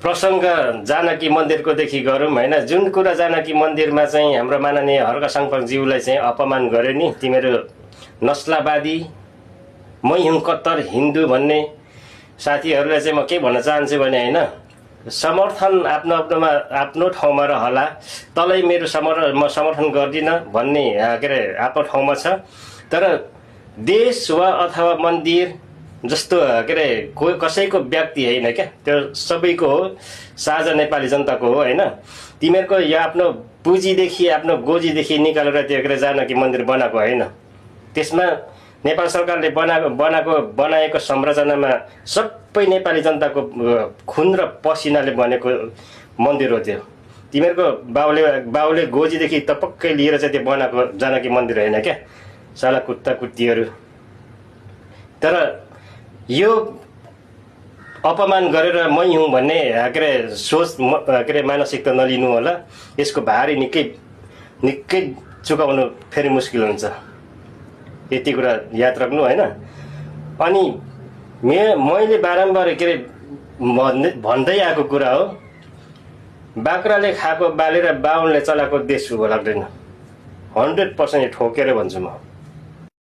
प्रसङ्ग जानकी मन्दिरको देखि गरौँ हैन। जुन कुरा जानकी मन्दिरमा चाहिँ हाम्रो माननीय हर्क साङपाङज्यूलाई चाहिँ अपमान गर्यो नि, तिमीहरू नस्लावादी मै हुँ कट्टर हिन्दू भन्ने साथीहरूलाई चाहिँ म के भन्न चाहन्छु भने हैन, समर्थन आफ्नो आफ्नोमा आफ्नो ठाउँमा रहला, तलै मेरो म समर्थन गर्दिनँ भन्ने के अरे आफ्नो ठाउँमा छ। तर देश वा अथवा मन्दिर जस्तो के अरे कसैको व्यक्ति होइन क्या, त्यो सबैको हो, साझा नेपाली जनताको हो हैन। तिमीहरूको यो आफ्नो पुँजीदेखि आफ्नो गोजीदेखि निकालेर त्यो के अरे जानकी मन्दिर बनाएको होइन। त्यसमा नेपाल सरकारले बनाएको संरचनामा सबै नेपाली जनताको खुन र पसिनाले बनेको मन्दिर हो त्यो। तिमीहरूको बाउले गोजीदेखि टपक्कै लिएर चाहिँ त्यो बनाएको जानकी मन्दिर होइन क्या, साला कुत्ता कुत्तीहरू। तर यो अपमान गरेर मै हुँ भन्ने के अरे सोच के अरे मानसिकता नलिनु होला। यसको भारी निकै चुकाउनु फेरि मुस्किल हुन्छ। यति कुरा याद राख्नु होइन। अनि मैले बारम्बार के अरे भन्दै आएको कुरा हो, बाख्राले खाएको बालेर बाहुनले चलाएको देश उभो लाग्दैन। 100% ठोकेर भन्छु म।